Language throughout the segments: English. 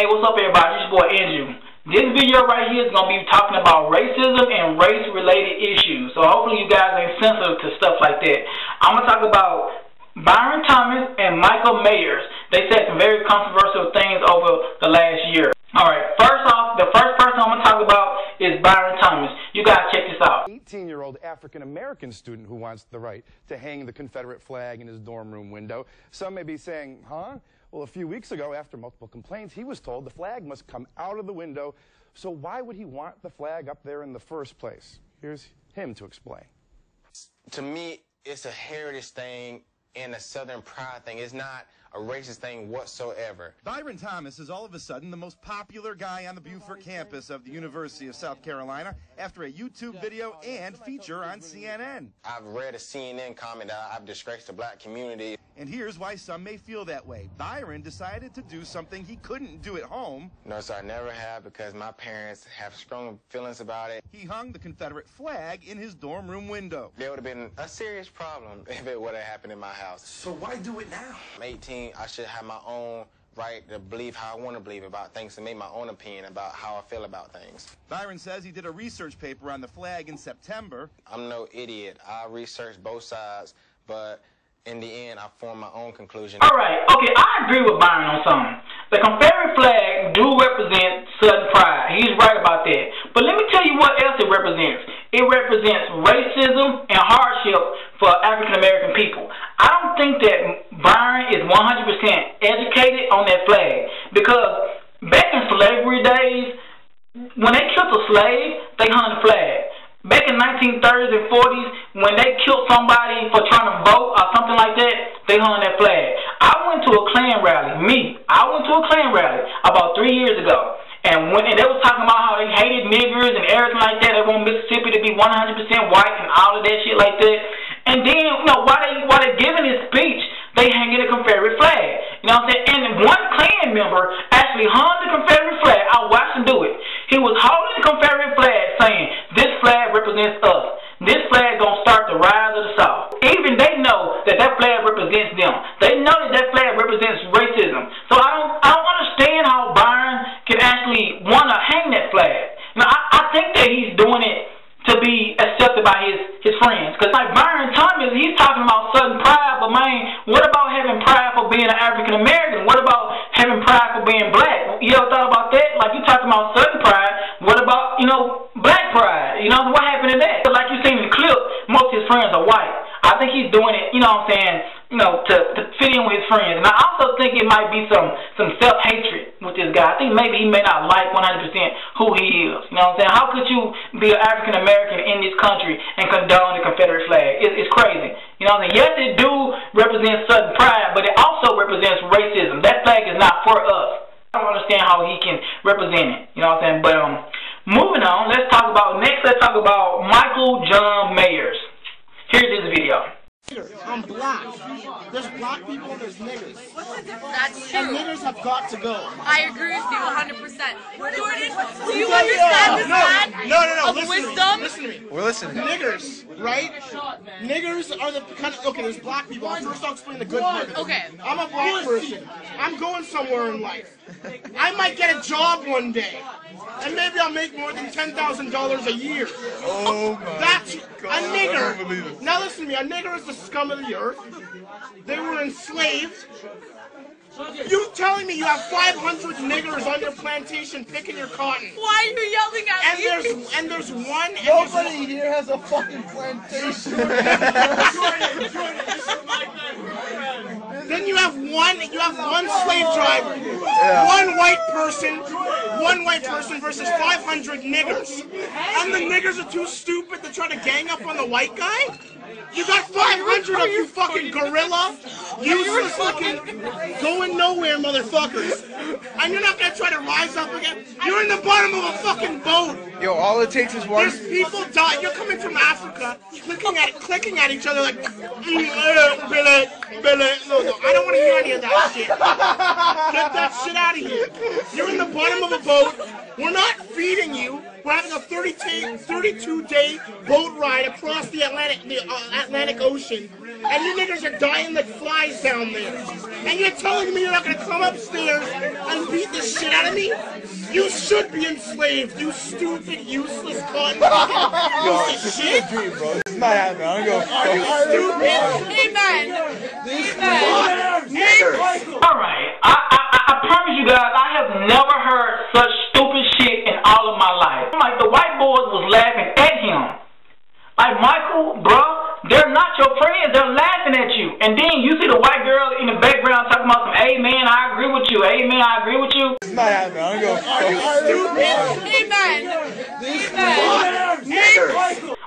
Hey, what's up everybody? It's your boy Andrew. This video right here is going to be talking about racism and race-related issues. So hopefully you guys ain't sensitive to stuff like that. I'm going to talk about Byron Thomas and Michael Myers. They said some very controversial things over the last year. Alright, first off, the first person I'm going to talk about is Byron Thomas. You guys check this out. 18-year-old African-American student who wants the right to hang the Confederate flag in his dorm room window. Some may be saying, huh? Well, a few weeks ago, after multiple complaints, he was told the flag must come out of the window. So why would he want the flag up there in the first place? Here's him to explain. To me, it's a heritage thing and a Southern pride thing. It's not a racist thing whatsoever. Byron Thomas is all of a sudden the most popular guy on the Beaufort campus of the University of South Carolina after a YouTube video and feature on CNN. I've read a CNN comment that I've disgraced the black community. And here's why some may feel that way. Byron decided to do something he couldn't do at home. No, sir, I never have, because my parents have strong feelings about it. He hung the Confederate flag in his dorm room window. There would have been a serious problem if it would have happened in my house. So why do it now? I'm 18. I should have my own right to believe how I want to believe about things and make my own opinion about how I feel about things. Byron says he did a research paper on the flag in September. I'm no idiot. I researched both sides, but in the end, I formed my own conclusion. Alright, okay, I agree with Byron on something. The Confederate flag do represent Southern pride. He's right about that. But let me tell you what else it represents. It represents racism and hardship for African-American people. I don't think that Byron is 100% educated on that flag, because back in slavery days, when they killed a slave, they hung the flag. Back in 1930s and 40s, when they killed somebody for trying to vote or something like that, they hung that flag. I went to a Klan rally. I went to a Klan rally about 3 years ago. And when they was talking about how they hated niggers and everything like that, they want Mississippi to be 100% white and all of that shit like that. And then, you know, while they giving his speech, they hanging a Confederate flag. You know what I'm saying? And one Klan member actually hung the Confederate flag. I watched him do it. He was holding the Confederate flag saying, "This flag represents us. This flag gonna start the rise of the South." Even they know that that flag represents them. They know that that flag represents racism. So I don't understand how Byron can actually want to hang that flag. Now, I think that he's doing it to be accepted by his friends. Because like Byron Thomas, he's talking about Southern pride, but man, what about having pride for being an African American? What about having pride for being black? You ever thought about that? Like, you talking about Southern pride, what about, you know, black pride? You know, what happened to that? Like you seen in the clip, most of his friends are white. I think he's doing it, you know what I'm saying, you know, to fit in with his friends. And I also think it might be some self-hatred with this guy. I think maybe he may not like 100% who he is. You know what I'm saying? How could you be an African-American in this country and condone the Confederate flag? It's crazy. You know what I'm saying? Yes, it do represent Southern pride, but it also represents racism. That flag is not for us. I don't understand how he can represent it. You know what I'm saying? But moving on, let's talk about Michael John Myers. Here's this video. I'm black. There's black people and there's niggers. That's true. And niggers have got to go. I agree with you 100%. Jordan, do you understand this man? No. Of wisdom? Listen to me. We're listening. Niggers, right? Niggers are the kind of, okay, there's black people. First I'll explain the good part of it. Okay. I'm a black person. I'm going somewhere in life. I might get a job one day. And maybe I'll make more than $10,000 a year. Oh my That's God, a nigger. Now listen to me, a nigger is the scum of the earth. They were enslaved. You telling me you have 500 niggers on your plantation picking your cotton? Why are you yelling at me? And there's one. Nobody here has a fucking plantation. Then you have one slave driver, one white person versus 500 niggers. And the niggers are too stupid to try to gang up on the white guy? You got 500 of you fucking gorilla, useless looking, going nowhere motherfuckers. And you're not gonna try to rise up again? You're in the bottom of a fucking boat. Yo, all it takes is one. There's people die. You're coming from Africa, clicking at each other like, Billy. No, I don't want to hear any of that shit. Get that shit out of here. You're in the bottom of a boat. We're not feeding you. We're having a 32-day boat ride across the Atlantic Ocean and you niggas are dying like flies down there. And you're telling me you're not gonna come upstairs and beat the shit out of me? You should be enslaved, you stupid, useless cunt. Piece of shit. Dream, bro. It's not happening. I'm gonna go. Are you stupid? Amen. Alright, I promise you guys, I have never heard such stupid shit in all of my life. Like, the white boys was laughing at him. Like, Michael, bruh, they're not your friends, they're laughing at you. And then you see the white girl in the background talking about some, hey man, I agree with you, hey man, I agree with you. It's not happening. I'm gonna go. Are you stupid? Amen.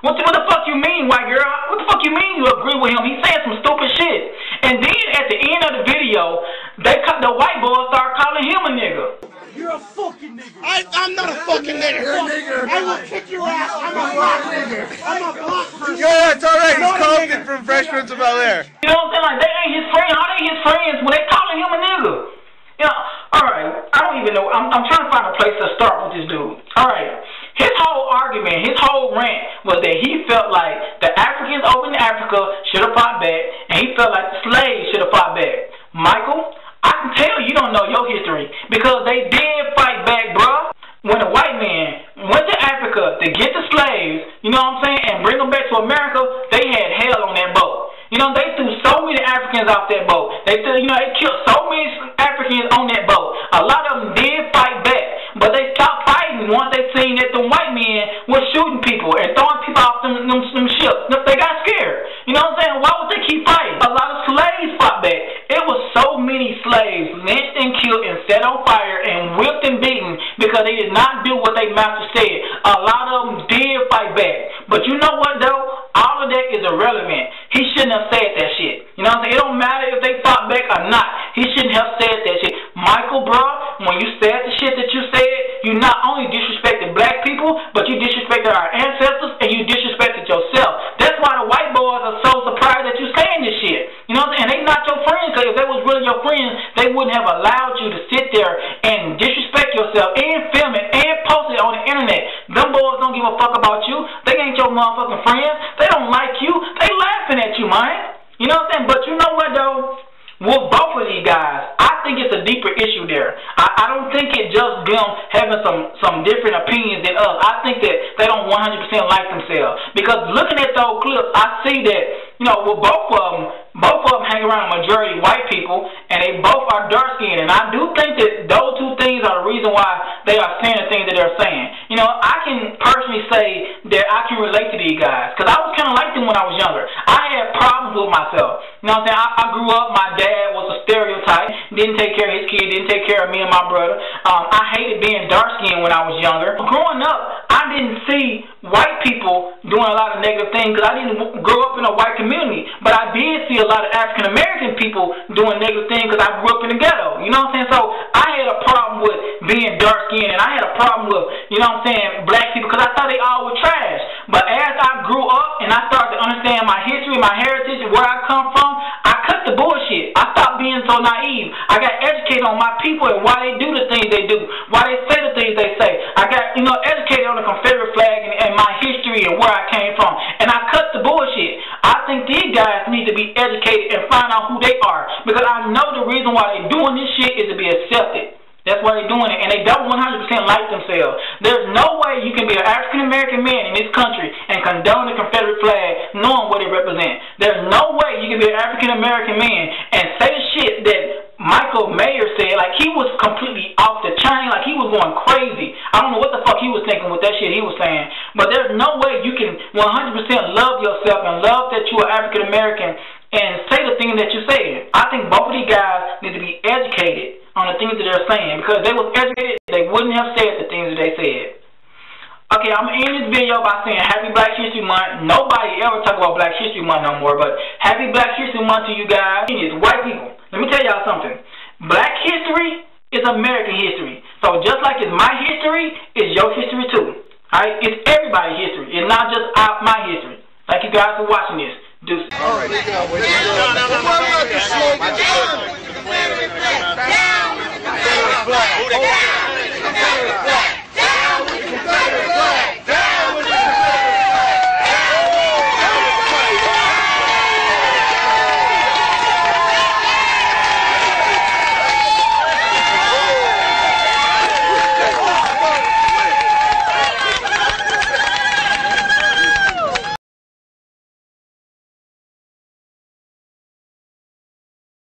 What the fuck you mean, white girl? What the fuck you mean you agree with him? He's saying some stupid shit. And then at the end of the video, the white boys start calling him a nigga. You're a fucking nigger. I'm not a fucking nigger. You're a nigger. I will kick your ass. I'm a black nigger. I'm a black person. Yo, that's alright. He's Compton from Fresh Prince of Bel-Air. You know what I'm saying? Like, they ain't his friends. How they his friends when they calling him a nigga? You know, alright, I don't even know. I'm trying to find a place to start with this dude. Alright, his whole argument, his whole rant was that he felt like the Africans over in Africa should have fought back, and he felt like the slaves should have fought back. Michael, I can tell you don't know your history, because they did fight back, bruh. When a white man went to Africa to get the slaves, you know what I'm saying, and bring them back to America, they had hell on that boat. You know, they threw so many Africans off that boat. They killed so many Africans on that boat. A lot of them did fight back, but they stopped fighting once they seen that the white men were shooting people and throwing people off them ships. They got scared. You know what I'm saying? Why would they keep fighting? A lot of slaves fought back. It was so many slaves lynched and killed and set on fire and whipped and beaten because they did not do what their master said. A lot of them did fight back. But you know what, though? All of that is irrelevant. He shouldn't have said that shit. You know what I'm saying? It don't matter if they fought back or not. He shouldn't have said that shit. Michael, bro, when you said the shit that you said, you not only disrespected black people, but you disrespected our ancestors and you disrespected yourself. That's why the white boys are so surprised that you saying this shit. You know what I'm saying? And they not your friends, because if they was really your friends, they wouldn't have allowed you to sit there and disrespect yourself and film it and post it on the internet. Them boys don't give a fuck about you. They ain't your motherfucking friends. They don't like you. They laughing at you, man. You know what I'm saying? But you know what, though? With both of these guys, I think it's a deeper issue there. I don't think it's just them having some different opinions than us. I think that they don't 100% like themselves. Because looking at those clips, I see that, you know, with both of them hang around a majority white people, and they both are dark-skinned. And I do think that those two things are the reason why they are saying the things that they're saying. You know, I can personally say that I can relate to these guys, because I was kind of like them when I was younger. I had problems with myself. You know what I'm saying? I grew up, my dad was a stereotype, didn't take care of his kid, didn't take care of me and my brother. I hated being dark-skinned when I was younger. Growing up, I didn't see white people doing a lot of negative things because I didn't grow up in a white community. But I did see a lot of African-American people doing negative things because I grew up in the ghetto. You know what I'm saying? So I had a problem with being dark-skinned, and I had a problem with, you know what I'm saying, black people, because I thought they all were trash. But as I grew up and I started to understand my history, my heritage, and where I come from, I cut the bullshit. I stopped being so naive. I got educated on my people and why they do the things they do, why they say the things they say. I got, you know, educated on the Confederate flag and my history and where I came from. And I cut the bullshit. I think these guys need to be educated and find out who they are, because I know the reason why they're doing this shit is to be accepted. That's why they're doing it, and they don't 100% like themselves. There's no way you can be an African-American man in this country and condone the Confederate flag knowing what it represents. There's no way you can be an African-American man and say the shit that Michael Mayer said, like he was completely off the chain, like he was going crazy. I don't know what the fuck he was thinking with that shit he was saying, but there's no way you can 100% love yourself and love that you're African-American and say the things that you said. I think both of these guys need to be educated on the things that they're saying, because if they was educated, they wouldn't have said the things that they said. Okay, I'm going to end this video by saying Happy Black History Month. Nobody ever talk about Black History Month no more, but Happy Black History Month to you guys. It's white people. Let me tell y'all something. Black history is American history. So just like it's my history, it's your history too. Alright? It's everybody's history. It's not just my history. Thank you guys for watching this. Deuces. Alright, down.